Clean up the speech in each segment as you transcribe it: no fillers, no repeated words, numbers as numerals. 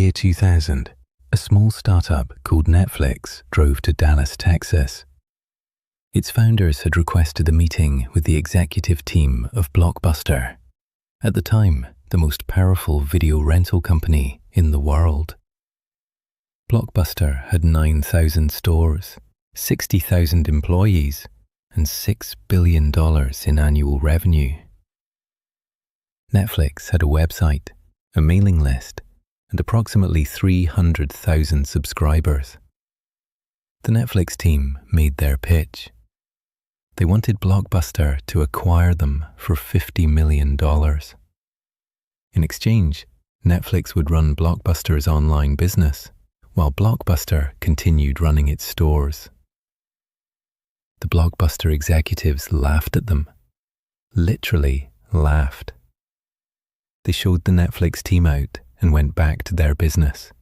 year 2000, a small startup called Netflix drove to Dallas, Texas. Its founders had requested a meeting with the executive team of Blockbuster, at the time the most powerful video rental company in the world. Blockbuster had 9,000 stores, 60,000 employees, and $6 billion in annual revenue. Netflix had a website, a mailing list, and approximately 300,000 subscribers. The Netflix team made their pitch. They wanted Blockbuster to acquire them for $50 million. In exchange, Netflix would run Blockbuster's online business, while Blockbuster continued running its stores. The Blockbuster executives laughed at them, literally laughed. They showed the Netflix team out and went back to their business.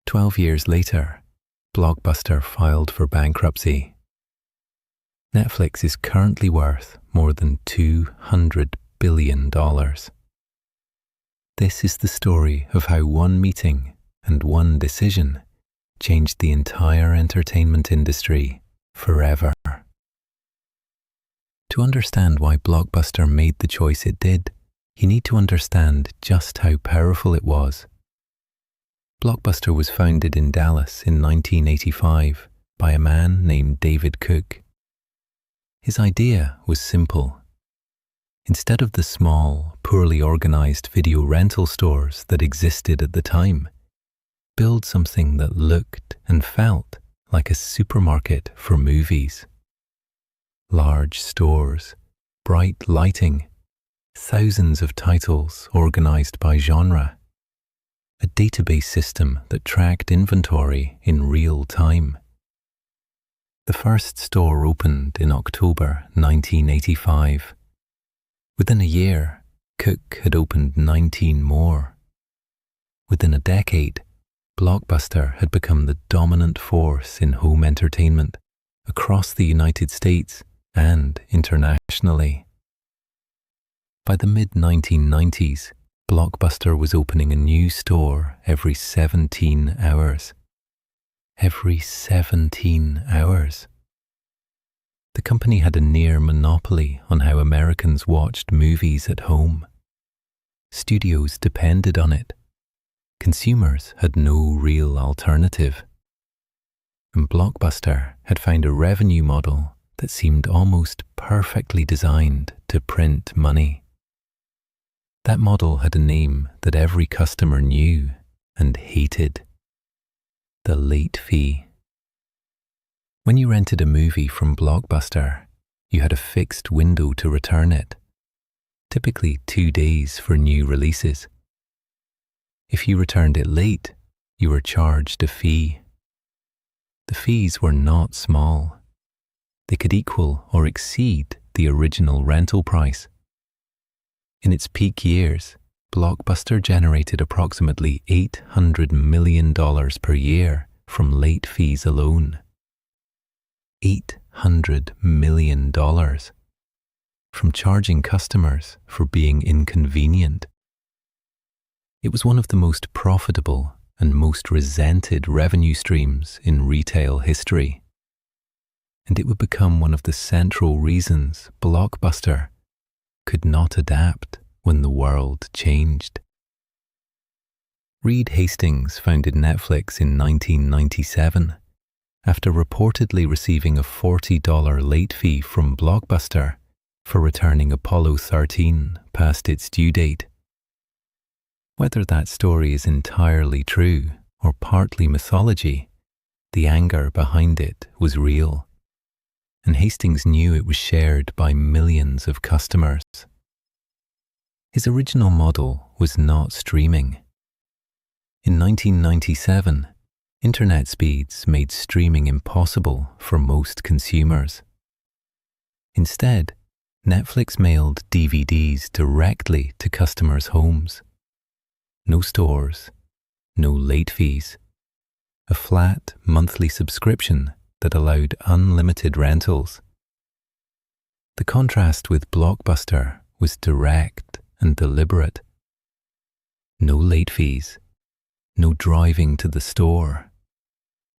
12 years later, Blockbuster filed for bankruptcy. Netflix is currently worth more than $200 billion. This is the story of how one meeting and one decision changed the entire entertainment industry forever. To understand why Blockbuster made the choice it did, you need to understand just how powerful it was. Blockbuster was founded in Dallas in 1985 by a man named David Cook. His idea was simple. Instead of the small, poorly organized video rental stores that existed at the time, build something that looked and felt like a supermarket for movies. Large stores, bright lighting, thousands of titles organized by genre, a database system that tracked inventory in real time. The first store opened in October 1985. Within a year, Cook had opened 19 more. Within a decade, Blockbuster had become the dominant force in home entertainment across the United States and internationally. By the mid-1990s, Blockbuster was opening a new store every 17 hours. Every 17 hours. The company had a near monopoly on how Americans watched movies at home. Studios depended on it. Consumers had no real alternative. And Blockbuster had found a revenue model that seemed almost perfectly designed to print money. That model had a name that every customer knew and hated: the late fee. When you rented a movie from Blockbuster, you had a fixed window to return it, typically 2 days for new releases. If you returned it late, you were charged a fee. The fees were not small. They could equal or exceed the original rental price. In its peak years, Blockbuster generated approximately $800 million per year from late fees alone. $800 million from charging customers for being inconvenient. It was one of the most profitable and most resented revenue streams in retail history. And it would become one of the central reasons Blockbuster could not adapt when the world changed. Reed Hastings founded Netflix in 1997 after reportedly receiving a $40 late fee from Blockbuster for returning Apollo 13 past its due date. Whether that story is entirely true or partly mythology, the anger behind it was real, and Hastings knew it was shared by millions of customers. His original model was not streaming. In 1997, internet speeds made streaming impossible for most consumers. Instead, Netflix mailed DVDs directly to customers' homes. No stores, no late fees, a flat monthly subscription that allowed unlimited rentals. The contrast with Blockbuster was direct and deliberate. No late fees, No driving to the store.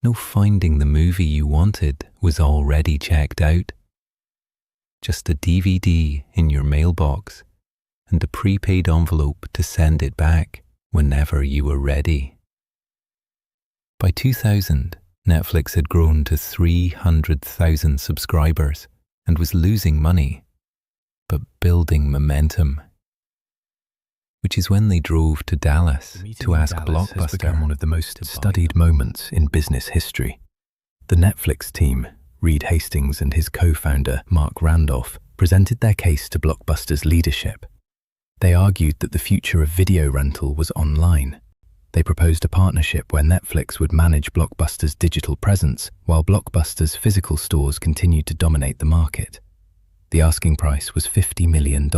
No finding the movie you wanted was already checked out. Just a DVD in your mailbox and a prepaid envelope to send it back whenever you were ready. By 2000, Netflix had grown to 300,000 subscribers and was losing money, but building momentum. Which is when they drove to Dallas to ask Blockbuster. Has become one of the most studied moments in business history. The Netflix team, Reed Hastings and his co-founder Mark Randolph, presented their case to Blockbuster's leadership. They argued that the future of video rental was online. They proposed a partnership where Netflix would manage Blockbuster's digital presence while Blockbuster's physical stores continued to dominate the market. The asking price was $50 million.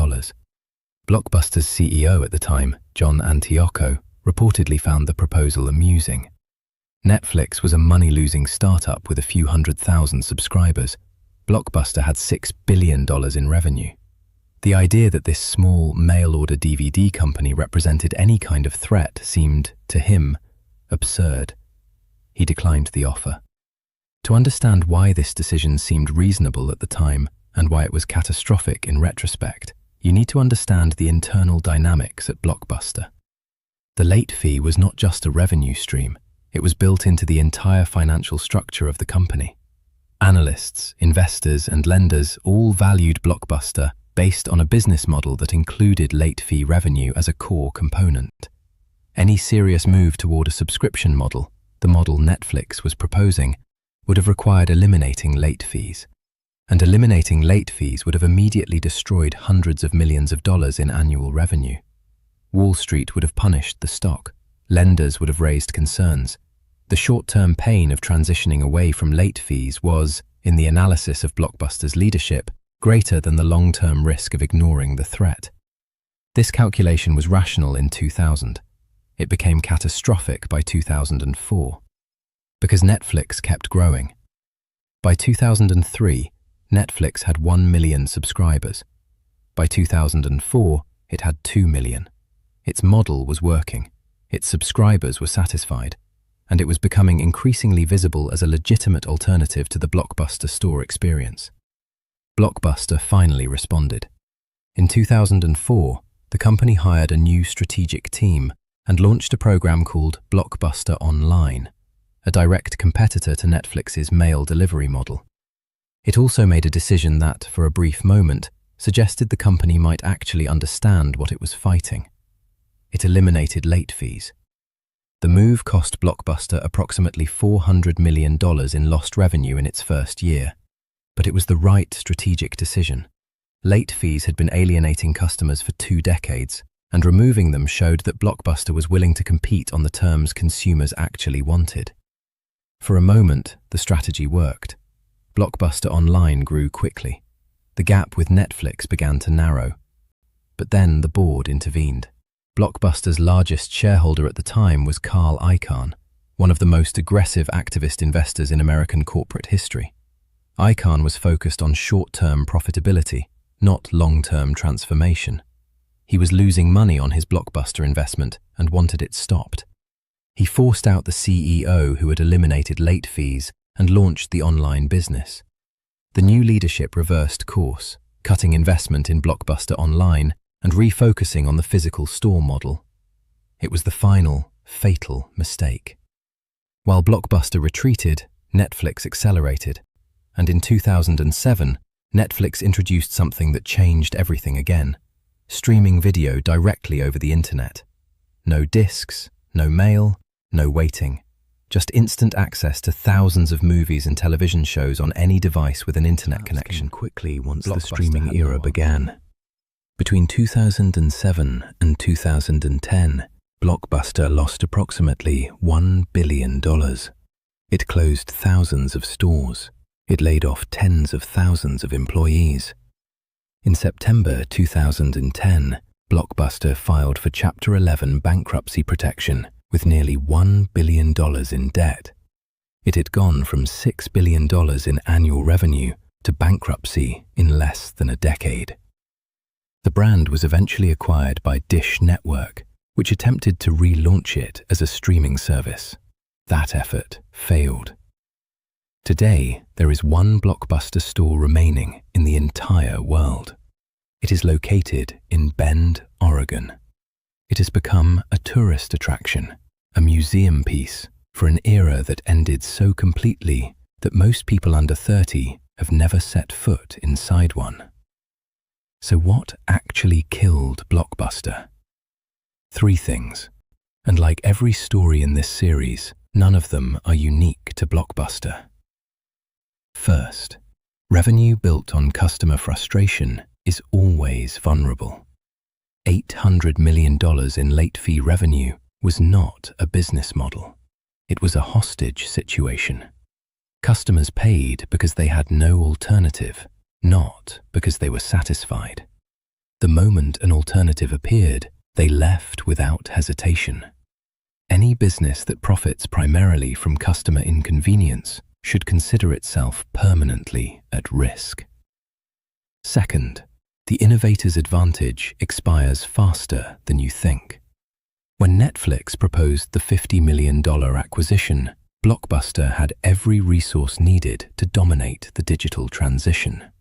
Blockbuster's CEO at the time, John Antioco, reportedly found the proposal amusing. Netflix was a money-losing startup with a few 100,000 subscribers. Blockbuster had $6 billion in revenue. The idea that this small mail-order DVD company represented any kind of threat seemed, to him, absurd. He declined the offer. To understand why this decision seemed reasonable at the time and why it was catastrophic in retrospect, you need to understand the internal dynamics at Blockbuster. The late fee was not just a revenue stream, it was built into the entire financial structure of the company. Analysts, investors, and lenders all valued Blockbuster based on a business model that included late fee revenue as a core component. Any serious move toward a subscription model, the model Netflix was proposing, would have required eliminating late fees. And eliminating late fees would have immediately destroyed hundreds of millions of dollars in annual revenue. Wall Street would have punished the stock. Lenders would have raised concerns. The short-term pain of transitioning away from late fees was, in the analysis of Blockbuster's leadership, greater than the long-term risk of ignoring the threat. This calculation was rational in 2000. It became catastrophic by 2004. Because Netflix kept growing. By 2003, Netflix had 1 million subscribers. By 2004, it had 2 million. Its model was working, its subscribers were satisfied, and it was becoming increasingly visible as a legitimate alternative to the Blockbuster store experience. Blockbuster finally responded. In 2004, the company hired a new strategic team and launched a program called Blockbuster Online, a direct competitor to Netflix's mail delivery model. It also made a decision that, for a brief moment, suggested the company might actually understand what it was fighting. It eliminated late fees. The move cost Blockbuster approximately $400 million in lost revenue in its first year, but it was the right strategic decision. Late fees had been alienating customers for 2 decades, and removing them showed that Blockbuster was willing to compete on the terms consumers actually wanted. For a moment, the strategy worked. Blockbuster Online grew quickly. The gap with Netflix began to narrow. But then the board intervened. Blockbuster's largest shareholder at the time was Carl Icahn, one of the most aggressive activist investors in American corporate history. Icahn was focused on short-term profitability, not long-term transformation. He was losing money on his Blockbuster investment and wanted it stopped. He forced out the CEO who had eliminated late fees and launched the online business. The new leadership reversed course, cutting investment in Blockbuster Online and refocusing on the physical store model. It was the final, fatal mistake. While Blockbuster retreated, Netflix accelerated, and in 2007, Netflix introduced something that changed everything again: streaming video directly over the internet. No discs, no mail, no waiting. Just instant access to thousands of movies and television shows on any device with an internet connection. Quickly once the streaming era began. Between 2007 and 2010, Blockbuster lost approximately $1 billion. It closed thousands of stores. It laid off tens of thousands of employees. In September 2010, Blockbuster filed for Chapter 11 bankruptcy protection with nearly $1 billion in debt. It had gone from $6 billion in annual revenue to bankruptcy in less than a decade. The brand was eventually acquired by Dish Network, which attempted to relaunch it as a streaming service. That effort failed. Today, there is one Blockbuster store remaining in the entire world. It is located in Bend, Oregon. It has become a tourist attraction, a museum piece for an era that ended so completely that most people under 30 have never set foot inside one. So what actually killed Blockbuster? 3 things, and like every story in this series, none of them are unique to Blockbuster. First, revenue built on customer frustration is always vulnerable. $800 million in late fee revenue was not a business model. It was a hostage situation. Customers paid because they had no alternative, not because they were satisfied. The moment an alternative appeared, they left without hesitation. Any business that profits primarily from customer inconvenience should consider itself permanently at risk. Second, the innovator's advantage expires faster than you think. When Netflix proposed the $50 million acquisition, Blockbuster had every resource needed to dominate the digital transition.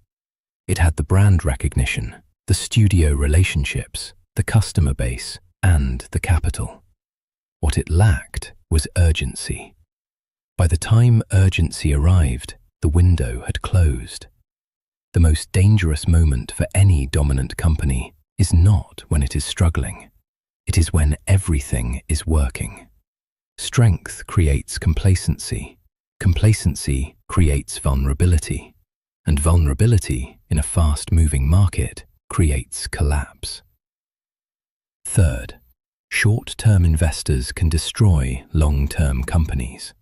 It had the brand recognition, the studio relationships, the customer base, and the capital. What it lacked was urgency. By the time urgency arrived, the window had closed. The most dangerous moment for any dominant company is not when it is struggling. It is when everything is working. Strength creates complacency. Complacency creates vulnerability. And vulnerability in a fast-moving market creates collapse. Third, short-term investors can destroy long-term companies.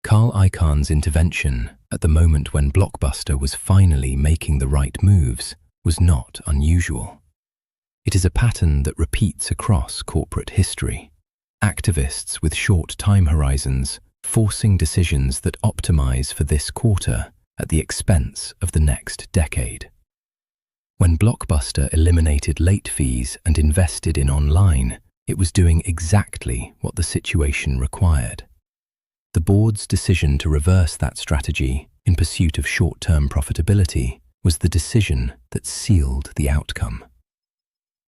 Carl Icahn's intervention at the moment when Blockbuster was finally making the right moves was not unusual. It is a pattern that repeats across corporate history. Activists with short time horizons forcing decisions that optimize for this quarter at the expense of the next decade. When Blockbuster eliminated late fees and invested in online, it was doing exactly what the situation required. The board's decision to reverse that strategy in pursuit of short-term profitability was the decision that sealed the outcome.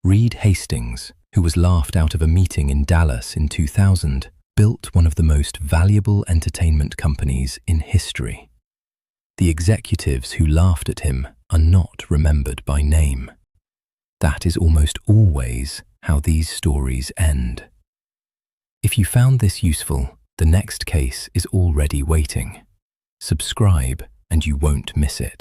Reed Hastings, who was laughed out of a meeting in Dallas in 2000, built one of the most valuable entertainment companies in history. The executives who laughed at him are not remembered by name. That is almost always how these stories end. If you found this useful, the next case is already waiting. Subscribe and you won't miss it.